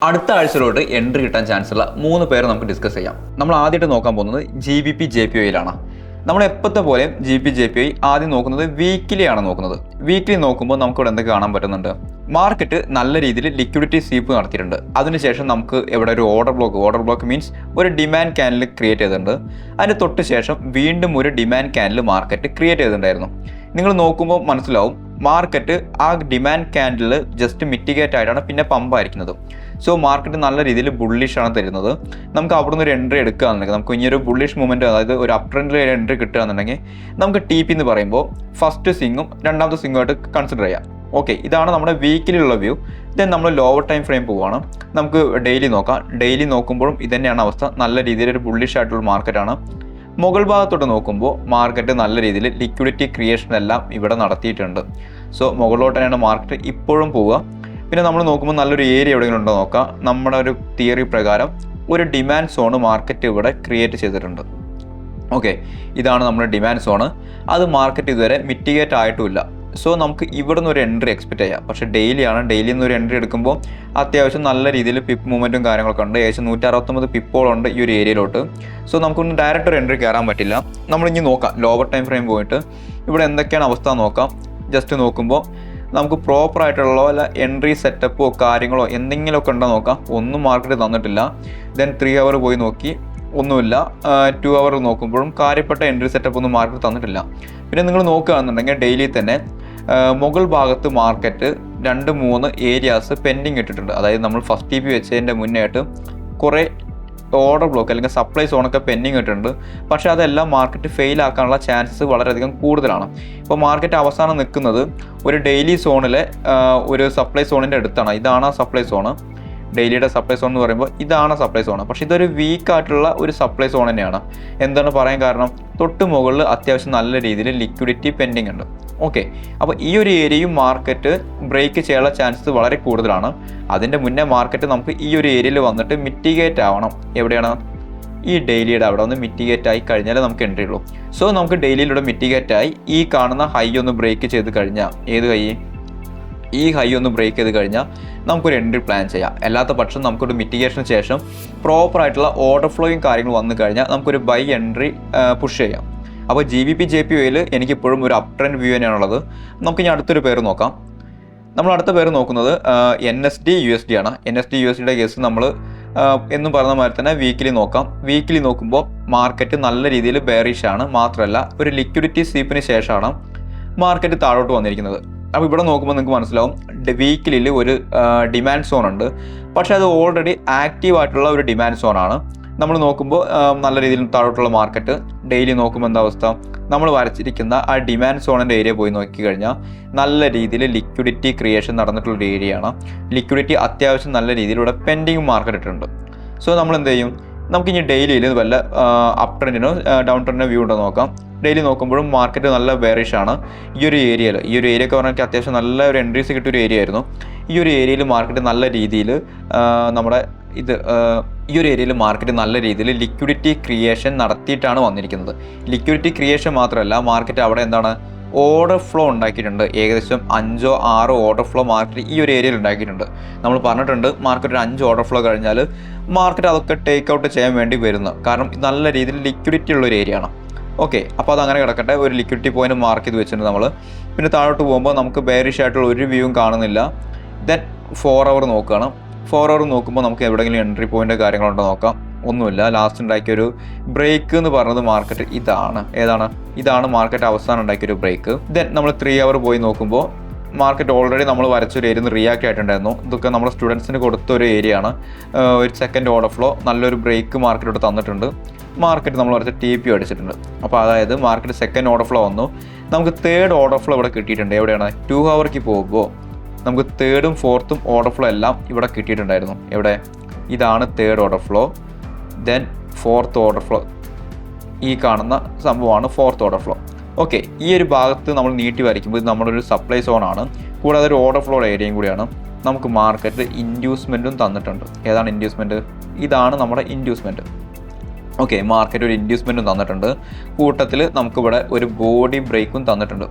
അടുത്ത ആഴ്ചയിലോട്ട് എൻട്രി കിട്ടാൻ ചാൻസ് ഉള്ള 3 പേര് നമുക്ക് ഡിസ്കസ് ചെയ്യാം. നമ്മൾ ആദ്യമായിട്ട് നോക്കാൻ പോകുന്നത് GBP JPYയിലാണ്. നമ്മൾ എപ്പോഴത്തെ പോലെ GBP JPY ആദ്യം നോക്കുന്നത് വീക്കിലി ആണ് നോക്കുന്നത്. വീക്കിലി നോക്കുമ്പോൾ നമുക്കിവിടെ എന്തൊക്കെ കാണാൻ പറ്റുന്നുണ്ട്? മാർക്കറ്റ് നല്ല രീതിയിൽ ലിക്വിഡിറ്റി സ്വീപ്പ് നടത്തിയിട്ടുണ്ട്. അതിനുശേഷം നമുക്ക് ഇവിടെ ഒരു ഓർഡർ ബ്ലോക്ക് മീൻസ് ഒരു ഡിമാൻഡ് ക്യാൻഡിൽ ക്രിയേറ്റ് ചെയ്തിട്ടുണ്ട്. അതിന് തൊട്ട് ശേഷം വീണ്ടും ഒരു ഡിമാൻഡ് ക്യാൻഡിൽ മാർക്കറ്റ് ക്രിയേറ്റ് ചെയ്തിട്ടുണ്ടായിരുന്നു. നിങ്ങൾ നോക്കുമ്പോൾ മനസ്സിലാവും മാർക്കറ്റ് ആ ഡിമാൻഡ് ക്യാൻഡിൽ ജസ്റ്റ് മിറ്റിഗേറ്റ് ആയിട്ടാണ് പിന്നെ പമ്പായിരിക്കുന്നത്. സോ മാർക്കറ്റ് നല്ല രീതിയിൽ ബുള്ളിഷാണ് തരുന്നത്. നമുക്ക് അവിടെ നിന്ന് ഒരു എൻട്രി എടുക്കുകയാണെന്നുണ്ടെങ്കിൽ നമുക്ക് ഇനിയൊരു ബുള്ളിഷ് മൂവ്മെൻറ്റ്, അതായത് ഒരു അപ് ട്രെൻഡിൽ ഒരു എൻട്രി കിട്ടുകയാണെന്നുണ്ടെങ്കിൽ നമുക്ക് TP എന്ന് പറയുമ്പോൾ ഫസ്റ്റ് സ്വിങ്ങും രണ്ടാമത്തെ സ്വിങ്ങുമായിട്ട് കൺസിഡർ ചെയ്യാം. ഓക്കെ, ഇതാണ് നമ്മുടെ വീക്കിലുള്ള വ്യൂ. ദെൻ നമ്മൾ ലോവർ ടൈം ഫ്രെയിം പോവുകയാണ്. നമുക്ക് ഡെയിലി നോക്കാം. ഡെയിലി നോക്കുമ്പോഴും ഇതന്നെയാണ് അവസ്ഥ. നല്ല രീതിയിൽ ഒരു ബുള്ളിഷ് ആയിട്ടുള്ള മാർക്കറ്റാണ്. മുകൾ ഭാഗത്തോട്ട് നോക്കുമ്പോൾ മാർക്കറ്റ് നല്ല രീതിയിൽ ലിക്വിഡിറ്റി ക്രിയേഷൻ എല്ലാം ഇവിടെ നടത്തിയിട്ടുണ്ട്. സോ മുകളിലോട്ട് തന്നെയാണ് മാർക്കറ്റ് ഇപ്പോഴും പോവുക. പിന്നെ നമ്മൾ നോക്കുമ്പോൾ നല്ലൊരു ഏരിയ എവിടെയെങ്കിലും ഉണ്ടോ നോക്കാം. നമ്മുടെ ഒരു തിയറി പ്രകാരം ഒരു ഡിമാൻഡ് സോണ് മാർക്കറ്റ് ഇവിടെ ക്രിയേറ്റ് ചെയ്തിട്ടുണ്ട്. ഓക്കെ, ഇതാണ് നമ്മുടെ ഡിമാൻഡ് സോണ്. അത് മാർക്കറ്റ് ഇതുവരെ മിറ്റിഗേറ്റ് ആയിട്ടുമില്ല. സോ നമുക്ക് ഇവിടെ നിന്ന് ഒരു എൻട്രി എക്സ്പെക്റ്റ് ചെയ്യാം. പക്ഷേ ഡെയിലിയാണ്. ഡെയിലിയിൽ നിന്ന് ഒരു എൻട്രി എടുക്കുമ്പോൾ അത്യാവശ്യം നല്ല രീതിയിൽ പിപ്പ് മൂവ്മെൻറ്റും കാര്യങ്ങളൊക്കെ ഉണ്ട്. ഏകദേശം 169 പിപ്പോളുണ്ട് ഈ ഒരു ഏരിയയിലോട്ട്. സോ നമുക്കൊന്ന് ഡയറക്റ്റ് ഒരു എൻട്രി കയറാൻ പറ്റില്ല. നമ്മളിനി നോക്കാം ലോവർ ടൈം ഫ്രെയിം പോയിട്ട് ഇവിടെ എന്തൊക്കെയാണ് അവസ്ഥ നോക്കാം. ജസ്റ്റ് നോക്കുമ്പോൾ നമുക്ക് പ്രോപ്പറായിട്ടുള്ള വല്ല എൻട്രി സെറ്റപ്പോ കാര്യങ്ങളോ എന്തെങ്കിലുമൊക്കെ ഉണ്ടോ നോക്കാം. ഒന്നും മാർക്കറ്റ് തന്നിട്ടില്ല. ദെൻ 3 അവർ പോയി നോക്കി, ഒന്നുമില്ല. 2 അവർ നോക്കുമ്പോഴും കാര്യപ്പെട്ട എൻട്രി സെറ്റപ്പ് ഒന്നും മാർക്കറ്റ് തന്നിട്ടില്ല. പിന്നെ നിങ്ങൾ നോക്കുകയാണെന്നുണ്ടെങ്കിൽ ഡെയിലി തന്നെ മുകൾ ഭാഗത്ത് മാർക്കറ്റ് 2-3 ഏരിയാസ് പെൻഡിങ് ഇട്ടിട്ടുണ്ട്. അതായത് നമ്മൾ ഫസ്റ്റ് TP വെച്ചതിൻ്റെ മുന്നേ ആയിട്ട് കുറേ ഓർഡർ ബ്ലോക്ക് അല്ലെങ്കിൽ സപ്ലൈ സോണൊക്കെ പെൻഡിങ് ഇട്ടിട്ടുണ്ട്. പക്ഷേ അതെല്ലാം മാർക്കറ്റ് ഫെയിൽ ആക്കാനുള്ള ചാൻസസ് വളരെയധികം കൂടുതലാണ്. ഇപ്പോൾ മാർക്കറ്റ് അവസാനം നിൽക്കുന്നത് ഒരു ഡെയിലി സോണിലെ ഒരു സപ്ലൈ സോണിൻ്റെ അടുത്താണ്. ഇതാണ് ആ സപ്ലൈ സോണ്. ഡെയിലിയുടെ സപ്ലൈ സോൺ എന്ന് പറയുമ്പോൾ ഇതാണ് സപ്ലൈ സോൺ. പക്ഷേ ഇതൊരു വീക്കായിട്ടുള്ള ഒരു സപ്ലൈ സോൺ തന്നെയാണ്. എന്താണ് പറയാൻ കാരണം? തൊട്ട് മുകളിൽ അത്യാവശ്യം നല്ല രീതിയിൽ ലിക്വിഡിറ്റി പെൻഡിങ് ഉണ്ട്. ഓക്കെ, അപ്പോൾ ഈ ഒരു ഏരിയയും മാർക്കറ്റ് ബ്രേക്ക് ചെയ്യാനുള്ള ചാൻസസ് വളരെ കൂടുതലാണ്. അതിൻ്റെ മുന്നേ മാർക്കറ്റ് നമുക്ക് ഈ ഒരു ഏരിയയിൽ വന്നിട്ട് മിറ്റിഗേറ്റ് ആവണം. എവിടെയാണ്? ഈ ഡെയിലിയുടെ അവിടെ ഒന്ന് മിറ്റിഗേറ്റ് ആയി കഴിഞ്ഞാൽ നമുക്ക് എൻട്രി ഉള്ളൂ. സോ നമുക്ക് ഡെയിലിയിലൂടെ മിറ്റിഗേറ്റ് ആയി ഈ കാണുന്ന ഹൈ ഒന്ന് ബ്രേക്ക് ചെയ്ത് കഴിഞ്ഞാൽ, ഏത് ഹൈ? ഈ ഹൈ ഒന്ന് ബ്രേക്ക് ചെയ്ത് കഴിഞ്ഞാൽ നമുക്കൊരു എൻട്രി പ്ലാൻ ചെയ്യാം. അല്ലാത്ത പക്ഷം നമുക്കൊരു മിറ്റിഗേഷന് ശേഷം പ്രോപ്പറായിട്ടുള്ള ഓർഡർ ഫ്ലോയും കാര്യങ്ങൾ വന്നു കഴിഞ്ഞാൽ നമുക്കൊരു ബൈ എൻട്രി പുഷ് ചെയ്യാം. അപ്പോൾ GBP JPYയിൽ എനിക്കിപ്പോഴും ഒരു അപ് ട്രെൻഡ് വ്യൂ തന്നെയാണുള്ളത്. നമുക്ക് ഇനി അടുത്തൊരു പേര് നോക്കാം. നമ്മൾ അടുത്ത പേര് നോക്കുന്നത് NSD USD ആണ്. NSD USDയുടെ കേസ് നമ്മൾ എന്നും പറഞ്ഞ മാതിരി തന്നെ വീക്കിലി നോക്കാം. വീക്കിലി നോക്കുമ്പോൾ മാർക്കറ്റ് നല്ല രീതിയിൽ ബെയറിഷ് ആണ്. മാത്രമല്ല ഒരു ലിക്വിഡിറ്റി സ്വീപ്പിന് ശേഷമാണ് മാർക്കറ്റ് താഴോട്ട് വന്നിരിക്കുന്നത്. അപ്പോൾ ഇവിടെ നോക്കുമ്പോൾ നിങ്ങൾക്ക് മനസ്സിലാവും വീക്കിലിൽ ഒരു ഡിമാൻഡ് സോൺ ഉണ്ട്. പക്ഷേ അത് ഓൾറെഡി ആക്റ്റീവ് ആയിട്ടുള്ള ഒരു ഡിമാൻഡ് സോണാണ്. നമ്മൾ നോക്കുമ്പോൾ നല്ല രീതിയിൽ താഴോട്ടുള്ള മാർക്കറ്റ്. ഡെയിലി നോക്കുമ്പോൾ എന്താ അവസ്ഥ? നമ്മൾ വരച്ചിരിക്കുന്ന ആ ഡിമാൻഡ് സോണിൻ്റെ ഏരിയ പോയി നോക്കിക്കഴിഞ്ഞാൽ നല്ല രീതിയിൽ ലിക്വിഡിറ്റി ക്രിയേഷൻ നടന്നിട്ടുള്ളൊരു ഏരിയയാണ്. ലിക്വിഡിറ്റി അത്യാവശ്യം നല്ല രീതിയിൽ ഇവിടെ പെൻഡിങ് മാർക്കറ്റ് ഇട്ടിട്ടുണ്ട്. സോ നമ്മൾ എന്ത് ചെയ്യും? നമുക്കിനി ഡെയിലിയിൽ വല്ല അപ് ട്രെൻഡിനോ ഡൗൺ ട്രെൻഡിനോ വ്യൂ ഉണ്ടോ നോക്കാം. ഡെയിലി നോക്കുമ്പോഴും മാർക്കറ്റ് നല്ല ബെയറിഷ് ആണ്. ഈ ഒരു ഏരിയയൊക്കെ പറഞ്ഞാൽ അത്യാവശ്യം നല്ല ഒരു എൻട്രീസ് കിട്ടിയൊരു ഏരിയ ആയിരുന്നു. ഈ ഒരു ഏരിയയിൽ മാർക്കറ്റ് നല്ല രീതിയിൽ നല്ല രീതിയിൽ ലിക്വിഡിറ്റി ക്രിയേഷൻ നടത്തിയിട്ടാണ് വന്നിരിക്കുന്നത്. ലിക്വിഡിറ്റി ക്രിയേഷൻ മാത്രമല്ല, മാർക്കറ്റ് അവിടെ എന്താണ് ഓർഡർ ഫ്ലോ ഉണ്ടാക്കിയിട്ടുണ്ട്. ഏകദേശം 5-6 ഓർഡർ ഫ്ലോ മാർക്കറ്റ് ഈ ഒരു ഏരിയയിൽ ഉണ്ടാക്കിയിട്ടുണ്ട്. നമ്മൾ പറഞ്ഞിട്ടുണ്ട് മാർക്കറ്റ് ഒരു 5 ഓർഡർ ഫ്ലോ കഴിഞ്ഞാൽ മാർക്കറ്റ് അതൊക്കെ ടേക്ക് ഔട്ട് ചെയ്യാൻ വേണ്ടി വരുന്നത്. കാരണം നല്ല രീതിയിൽ ലിക്വിഡിറ്റി ഉള്ളൊരു ഏരിയ ആണ്. ഓക്കെ, അപ്പോൾ അതങ്ങനെ കിടക്കട്ടെ. ഒരു ലിക്വിഡിറ്റി പോയിന്റ് മാർക്ക് ചെയ്ത് വെച്ചിട്ടുണ്ട് നമ്മൾ. പിന്നെ താഴോട്ട് പോകുമ്പോൾ നമുക്ക് ബെയറിഷ് ആയിട്ടുള്ള ഒരു വ്യൂവും കാണുന്നില്ല. ദെൻ 4 അവർ നോക്കുകയാണ്. 4 അവർ നോക്കുമ്പോൾ നമുക്ക് എവിടെയെങ്കിലും എൻട്രി പോയിന്റ് കാര്യങ്ങളുണ്ടോ നോക്കാം. ഒന്നുമില്ല. ലാസ്റ്റ് ഉണ്ടാക്കിയൊരു ബ്രേക്ക് എന്ന് പറഞ്ഞത് മാർക്കറ്റ് ഇതാണ് മാർക്കറ്റ് അവസാനം ഉണ്ടാക്കിയൊരു ബ്രേക്ക്. ദെൻ നമ്മൾ 3 അവർ പോയി നോക്കുമ്പോൾ മാർക്കറ്റ് ഓൾറെഡി നമ്മൾ വരച്ചൊരു ഏരിയ റിയാക്ട് ആയിട്ടുണ്ടായിരുന്നു. ഇതൊക്കെ നമ്മൾ സ്റ്റുഡൻസിന് കൊടുത്തൊരു ഏരിയ ആണ്. ഒരു സെക്കൻഡ് ഓർഡർ ഫ്ലോ നല്ലൊരു ബ്രേക്ക് മാർക്കറ്റോട് തന്നിട്ടുണ്ട്. മാർക്കറ്റ് നമ്മൾ വരച്ച TP അടിച്ചിട്ടുണ്ട്. അപ്പോൾ അതായത് മാർക്കറ്റ് സെക്കൻഡ് ഓർഡർ ഫ്ലോ വന്നു. നമുക്ക് തേർഡ് ഓർഡർ ഫ്ലോ ഇവിടെ കിട്ടിയിട്ടുണ്ട്. എവിടെയാണ്? 2 അവർക്ക് പോകുമ്പോൾ നമുക്ക് 3rd 4th ഓർഡർ ഫ്ലോ എല്ലാം ഇവിടെ കിട്ടിയിട്ടുണ്ടായിരുന്നു. എവിടെ? ഇതാണ് third order flow. Then 4th order flow. ഈ കാണുന്ന സംഭവമാണ് 4th ഓർഡർ ഫ്ലോ. ഓക്കെ, ഈ ഒരു ഭാഗത്ത് നമ്മൾ നീട്ടി വരയ്ക്കുമ്പോൾ ഇത് നമ്മുടെ ഒരു സപ്ലൈ സോണാണ്. കൂടാതെ ഒരു ഓർഡർ ഫ്ലോ ഏരിയയും കൂടിയാണ്. നമുക്ക് മാർക്കറ്റ് ഇൻഡ്യൂസ്മെൻറ്റും തന്നിട്ടുണ്ട്. ഏതാണ് ഇൻഡ്യൂസ്മെൻറ്റ്? ഇതാണ് നമ്മുടെ ഇൻഡ്യൂസ്മെൻറ്റ്. ഓക്കെ, മാർക്കറ്റ് ഒരു ഇൻഡ്യൂസ്മെൻറ്റും തന്നിട്ടുണ്ട്. കൂട്ടത്തിൽ നമുക്കിവിടെ ഒരു ബോഡി ബ്രേക്കും തന്നിട്ടുണ്ട്.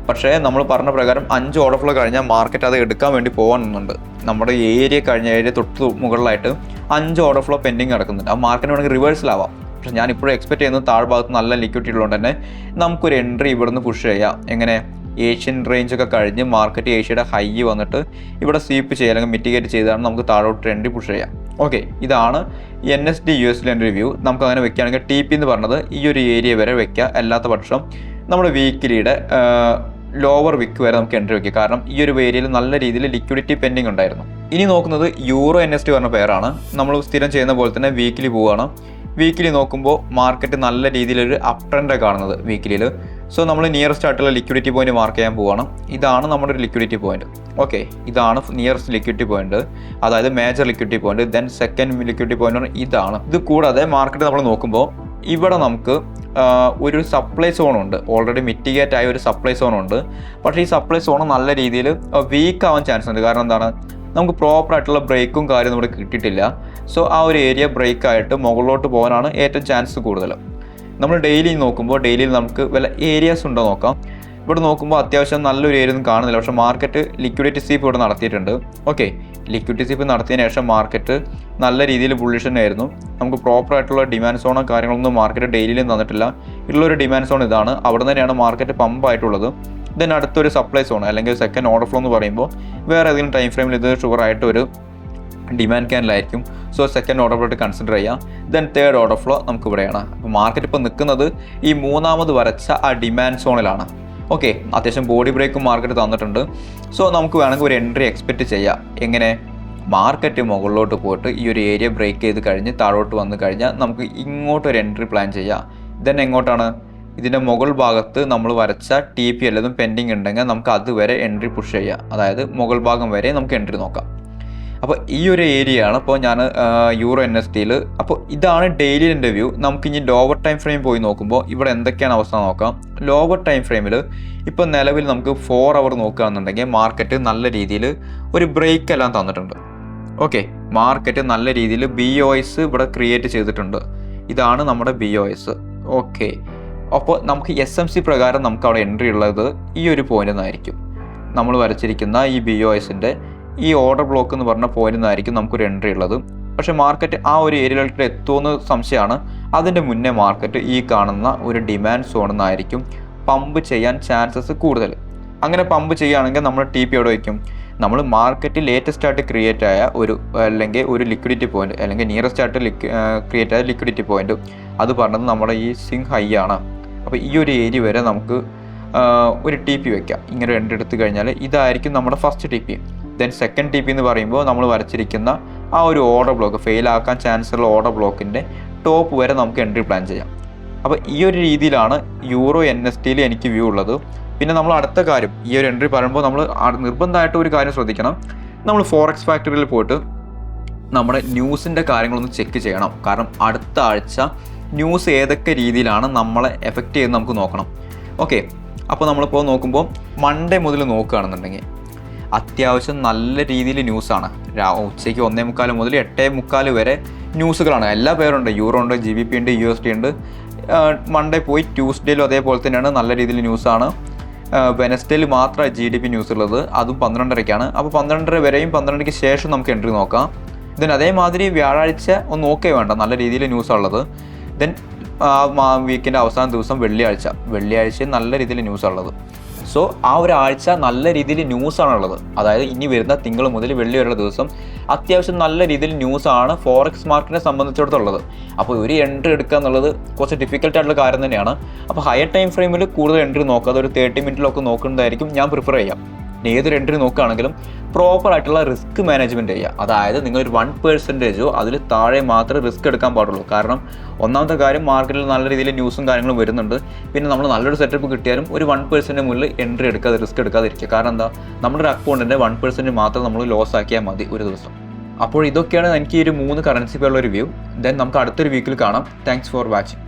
പക്ഷേ നമ്മൾ പറഞ്ഞ പ്രകാരം 5 ഓർഡർ ഫ്ലോ കഴിഞ്ഞാൽ മാർക്കറ്റ് അത് എടുക്കാൻ വേണ്ടി പോകാനുണ്ട്. നമ്മുടെ ഏരിയ കഴിഞ്ഞ ഏരിയ തൊട്ട് മുകളിലായിട്ട് 5 ഓർഡർ ഫ്ലോ പെൻഡിങ് കിടക്കുന്നുണ്ട്. ആ മാർക്കറ്റ് വേണമെങ്കിൽ റിവേഴ്സിലാവാം. പക്ഷേ ഞാൻ ഇപ്പോഴും എക്സ്പെക്ട് ചെയ്യുന്നത് താഴ്ഭാഗത്ത് നല്ല ലിക്വിഡിറ്റി ഉള്ളതുകൊണ്ട് തന്നെ നമുക്കൊരു എൻട്രി ഇവിടുന്ന് പുഷ് ചെയ്യാം. എങ്ങനെ ഏഷ്യൻ റേഞ്ചൊക്കെ കഴിഞ്ഞ് മാർക്കറ്റ് ഏഷ്യയുടെ ഹൈ വന്നിട്ട് ഇവിടെ സ്വീപ്പ് ചെയ്യുക അല്ലെങ്കിൽ മിറ്റിഗേറ്റ് ചെയ്താണ് നമുക്ക് താഴോട്ട് എൻട്രി പുഷ് ചെയ്യാം. ഓക്കെ, ഇതാണ് NSD USD റിവ്യൂ. നമുക്ക് അങ്ങനെ വെക്കുകയാണെങ്കിൽ TP എന്ന് പറഞ്ഞത് ഈ ഒരു ഏരിയ വരെ വെക്കുക. അല്ലാത്ത പക്ഷം നമ്മുടെ വീക്കിലിയുടെ ലോവർ വിക്ക് വരെ നമുക്ക് എൻട്രി വെക്കുക. കാരണം ഈ ഒരു ഏരിയയിൽ നല്ല രീതിയിൽ ലിക്വിഡിറ്റി പെൻഡിങ് ഉണ്ടായിരുന്നു. ഇനി നോക്കുന്നത് യൂറോ NSD പറഞ്ഞ പെയറാണ്. നമ്മൾ സ്ഥിരം ചെയ്യുന്ന പോലെ തന്നെ വീക്കിലി പോവുകയാണ്. വീക്കിലി നോക്കുമ്പോൾ മാർക്കറ്റ് നല്ല രീതിയിലൊരു അപ് ട്രെൻഡാണ് കാണുന്നത് വീക്കിലിയിൽ. സോ നമ്മൾ നിയറസ്റ്റ് ആയിട്ടുള്ള ലിക്വിഡിറ്റി പോയിന്റ് മാർക്ക് ചെയ്യാൻ പോവുകയാണ്. ഇതാണ് നമ്മുടെ ഒരു ലിക്വിഡിറ്റി പോയിന്റ്. ഓക്കെ, ഇതാണ് നിയറസ്റ്റ് ലിക്വിഡിറ്റി പോയിന്റ്, അതായത് major liquidity point. Then second liquidity point ഇതാണ്. ഇത് കൂടാതെ മാർക്കറ്റ് നമ്മൾ നോക്കുമ്പോൾ ഇവിടെ നമുക്ക് ഒരു സപ്ലൈ സോണുണ്ട്. ഓൾറെഡി മിറ്റിഗേറ്റ് ആയ ഒരു സപ്ലൈ സോണുണ്ട്. പക്ഷേ ഈ സപ്ലൈ സോൺ നല്ല രീതിയിൽ വീക്ക് ആവാൻ ചാൻസ് ഉണ്ട്. കാരണം എന്താണ്, നമുക്ക് പ്രോപ്പറായിട്ടുള്ള ബ്രേക്കും കാര്യം നമ്മുടെ കിട്ടിയിട്ടില്ല. സോ ആ ഒരു ഏരിയ ബ്രേക്ക് ആയിട്ട് മുകളിലോട്ട് പോകാനാണ് ഏറ്റവും ചാൻസ് കൂടുതൽ. നമ്മൾ ഡെയിലി നോക്കുമ്പോൾ ഡെയിലിയിൽ നമുക്ക് വല്ല ഏരിയാസ് ഉണ്ടോ നോക്കാം. ഇവിടെ നോക്കുമ്പോൾ അത്യാവശ്യം നല്ലൊരു ഏരിയ ഒന്നും കാണുന്നില്ല. പക്ഷേ മാർക്കറ്റ് ലിക്വിഡിറ്റി സ്വീപ്പ് ഇവിടെ നടത്തിയിട്ടുണ്ട്. ഓക്കെ, ലിക്വിഡിറ്റി സ്വീപ്പ് നടത്തിയതിന് ശേഷം മാർക്കറ്റ് നല്ല രീതിയിൽ ബുള്ളിഷ് ആയിരുന്നു. നമുക്ക് പ്രോപ്പറായിട്ടുള്ള ഡിമാൻഡ് സോണോ കാര്യങ്ങളൊന്നും മാർക്കറ്റ് ഡെയിലിയിൽ തന്നിട്ടില്ല. ഉള്ളൊരു ഡിമാൻഡ് സോൺ ഇതാണ്. അവിടെ തന്നെയാണ് മാർക്കറ്റ് പമ്പ് ആയിട്ടുള്ളത്. ദെൻ അടുത്തൊരു സപ്ലൈ സോൺ അല്ലെങ്കിൽ സെക്കൻഡ് ഓർഡർ ഫ്ലോ എന്ന് പറയുമ്പോൾ വേറെ ഏതെങ്കിലും ടൈം ഫ്രെയിമിൽ ഇത് ഷുവറായിട്ട് ഒരു ഡിമാൻഡ് ക്യാൻഡിലായിരിക്കും. സോ സെക്കൻഡ് ഓർഡർ ഫ്ലോ ആയിട്ട് കൺസിഡർ ചെയ്യാം. ദെൻ തേർഡ് ഓർഡർ ഫ്ലോ നമുക്ക് ഇവിടെയാണ്. അപ്പോൾ മാർക്കറ്റ് ഇപ്പോൾ നിൽക്കുന്നത് ഈ മൂന്നാമത് വരച്ച ആ ഡിമാൻഡ് സോണിലാണ്. ഓക്കെ, അത്യാവശ്യം ബോഡി ബ്രേക്കും മാർക്കറ്റ് തന്നിട്ടുണ്ട്. സോ നമുക്ക് വേണമെങ്കിൽ ഒരു എൻട്രി എക്സ്പെക്റ്റ് ചെയ്യാം. എങ്ങനെ, മാർക്കറ്റ് മുകളിലോട്ട് പോയിട്ട് ഈ ഒരു ഏരിയ ബ്രേക്ക് ചെയ്ത് കഴിഞ്ഞ് താഴോട്ട് വന്നു കഴിഞ്ഞാൽ നമുക്ക് ഇങ്ങോട്ടൊരു എൻട്രി പ്ലാൻ ചെയ്യാം. ദെൻ എങ്ങോട്ടാണ്, ഇതിൻ്റെ മുകൾ ഭാഗത്ത് നമ്മൾ വരച്ച TP വല്ലതും പെൻഡിങ് ഉണ്ടെങ്കിൽ നമുക്ക് അതുവരെ എൻട്രി പുഷ് ചെയ്യാം. അതായത് മുകൾ ഭാഗം വരെ നമുക്ക് എൻട്രി നോക്കാം. അപ്പോൾ ഈ ഒരു ഏരിയ ആണ് ഇപ്പോൾ ഞാൻ യൂറോ NSDയിൽ. അപ്പോൾ ഇതാണ് ഡെയിലി എൻ്റെ വ്യൂ. നമുക്കിനി ലോവർ ടൈം ഫ്രെയിം പോയി നോക്കുമ്പോൾ ഇവിടെ എന്തൊക്കെയാണ് അവസ്ഥ നോക്കാം. ലോവർ ടൈം ഫ്രെയിമിൽ ഇപ്പോൾ നിലവിൽ നമുക്ക് 4 അവർ നോക്കുകയാണെന്നുണ്ടെങ്കിൽ മാർക്കറ്റ് നല്ല രീതിയിൽ ഒരു ബ്രേക്ക് എല്ലാം തന്നിട്ടുണ്ട്. ഓക്കെ, മാർക്കറ്റ് നല്ല രീതിയിൽ BOS ഇവിടെ ക്രിയേറ്റ് ചെയ്തിട്ടുണ്ട്. ഇതാണ് നമ്മുടെ BOS. ഓക്കെ, അപ്പോൾ നമുക്ക് SMC പ്രകാരം നമുക്ക് അവിടെ എൻട്രി ഉള്ളത് ഈ ഒരു പോയിന്റിൽ നിന്നായിരിക്കും. നമ്മൾ വരച്ചിരിക്കുന്ന ഈ BOSൻ്റെ ഈ ഓർഡർ ബ്ലോക്ക് എന്ന് പറഞ്ഞ പോയിന്റിൽ നിന്നായിരിക്കും നമുക്കൊരു എൻട്രി ഉള്ളത്. പക്ഷേ മാർക്കറ്റ് ആ ഒരു ഏരിയയിലോട്ട് എത്തുമെന്ന് സംശയമാണ്. അതിൻ്റെ മുന്നേ മാർക്കറ്റ് ഈ കാണുന്ന ഒരു ഡിമാൻഡ് സോണിൽ നിന്നായിരിക്കും പമ്പ് ചെയ്യാൻ ചാൻസസ് കൂടുതൽ. അങ്ങനെ പമ്പ് ചെയ്യുകയാണെങ്കിൽ നമ്മൾ TP എവിടെ വയ്ക്കും, നമ്മൾ മാർക്കറ്റ് ലേറ്റസ്റ്റ് ആയിട്ട് ക്രിയേറ്റ് ആയ അല്ലെങ്കിൽ ഒരു ലിക്വിഡിറ്റി പോയിന്റ് അല്ലെങ്കിൽ നിയറസ്റ്റ് ആയിട്ട് ക്രിയേറ്റ് ആയ ലിക്വിഡിറ്റി പോയിന്റ്, അത് പറഞ്ഞത് നമ്മുടെ ഈ സ്വിംഗ് ഹൈ ആണ്. അപ്പോൾ ഈ ഒരു ഏരിയ വരെ നമുക്ക് ഒരു TP വയ്ക്കാം. ഇങ്ങനെ എൻട്രി എടുത്തു കഴിഞ്ഞാൽ ഇതായിരിക്കും നമ്മുടെ first TP. Then second TP എന്ന് പറയുമ്പോൾ നമ്മൾ വരച്ചിരിക്കുന്ന ആ ഒരു ഓർഡർ ബ്ലോക്ക്, ഫെയിലാക്കാൻ ചാൻസ് ഉള്ള ഓർഡർ ബ്ലോക്കിൻ്റെ ടോപ്പ് വരെ നമുക്ക് എൻട്രി പ്ലാൻ ചെയ്യാം. അപ്പോൾ ഈ ഒരു രീതിയിലാണ് യൂറോ NSDയിൽ എനിക്ക് വ്യൂ ഉള്ളത്. പിന്നെ നമ്മൾ അടുത്ത കാര്യം, ഈ ഒരു എൻട്രി പറയുമ്പോൾ നമ്മൾ നിർബന്ധമായിട്ട് ഒരു കാര്യം ശ്രദ്ധിക്കണം. നമ്മൾ ഫോറക്സ് ഫാക്ടറിയിൽ പോയിട്ട് നമ്മുടെ ന്യൂസിൻ്റെ കാര്യങ്ങളൊന്ന് ചെക്ക് ചെയ്യണം. കാരണം അടുത്ത ആഴ്ച ന്യൂസ് ഏതൊക്കെ രീതിയിലാണ് നമ്മളെ എഫക്റ്റ് ചെയ്യുന്നത് നമുക്ക് നോക്കണം. ഓക്കെ, അപ്പോൾ നമ്മളിപ്പോൾ നോക്കുമ്പോൾ മൺഡേ മുതൽ നോക്കുകയാണെന്നുണ്ടെങ്കിൽ അത്യാവശ്യം നല്ല രീതിയിൽ ന്യൂസാണ്. ഉച്ചയ്ക്ക് 1:45 മുതൽ 8:45 വരെ ന്യൂസുകളാണ്. എല്ലാ പേരുണ്ട്, യൂറോ ഉണ്ട്, GBP ഉണ്ട്, USD ഉണ്ട്. മൺഡേ പോയി ട്യൂസ്ഡേയിലും അതേപോലെ തന്നെയാണ്, നല്ല രീതിയിൽ ന്യൂസാണ്. വെനസ്ഡേയിൽ മാത്രമാണ് GDP ന്യൂസ് ഉള്ളത്, അതും 12:30ക്കാണ്. അപ്പോൾ 12:30 വരെയും 12:30ക്ക് ശേഷം നമുക്ക് എൻട്രി നോക്കാം. ദെൻ അതേമാതിരി വ്യാഴാഴ്ച ഒന്ന് നോക്കേ വേണ്ട, നല്ല രീതിയിൽ ന്യൂസാണുള്ളത്. ദെൻ വീക്കിൻ്റെ അവസാന ദിവസം വെള്ളിയാഴ്ചയും നല്ല രീതിയിൽ ന്യൂസാണുള്ളത്. സോ ആ ഒരാഴ്ച നല്ല രീതിയിൽ ന്യൂസാണുള്ളത്. അതായത് ഇനി വരുന്ന തിങ്കൾ മുതൽ വെള്ളി വരെയുള്ള ദിവസം അത്യാവശ്യം നല്ല രീതിയിൽ ന്യൂസാണ് ഫോറക്സ് മാർക്കറ്റിനെ സംബന്ധിച്ചിടത്തോളം. അപ്പോൾ ഒരു എൻട്രി എടുക്കുക എന്നുള്ളത് കുറച്ച് ഡിഫിക്കൽട്ടായിട്ടുള്ള കാര്യം തന്നെയാണ്. അപ്പോൾ ഹയർ ടൈം ഫ്രെയിമിൽ കൂടുതൽ എൻട്രി നോക്കാതെ ഒരു 30 മിനിറ്റിലൊക്കെ നോക്കുന്നതായിരിക്കും ഞാൻ പ്രിഫർ ചെയ്യാം. ഏതൊരു എൻട്രി നോക്കുകയാണെങ്കിലും പ്രോപ്പറായിട്ടുള്ള റിസ്ക് മാനേജ്മെൻറ്റ് ചെയ്യുക. അതായത് നിങ്ങളൊരു 1%ഓ അതിൽ താഴെ മാത്രമേ റിസ്ക് എടുക്കാൻ പാടുള്ളൂ. കാരണം ഒന്നാമത്തെ കാര്യം, മാർക്കറ്റിൽ നല്ല രീതിയിൽ ന്യൂസും കാര്യങ്ങളും വരുന്നുണ്ട്. പിന്നെ നമ്മൾ നല്ലൊരു സെറ്റപ്പ് കിട്ടിയാലും ഒരു 1% മുകളിൽ എൻട്രി എടുക്കാതെ, റിസ്ക് എടുക്കാതിരിക്കുക. കാരണം എന്താ, നമ്മുടെ ഒരു അക്കൗണ്ടിൻ്റെ 1% മാത്രം നമ്മൾ ലോസ് ആക്കിയാൽ മതി ഒരു ദിവസം. അപ്പോൾ ഇതൊക്കെയാണ് എനിക്ക് ഈ ഒരു 3 കറൻസി പേരുള്ള ഒരു വ്യൂ. ദെൻ നമുക്ക് അടുത്തൊരു വീക്കിൽ കാണാം. Thanks for watching.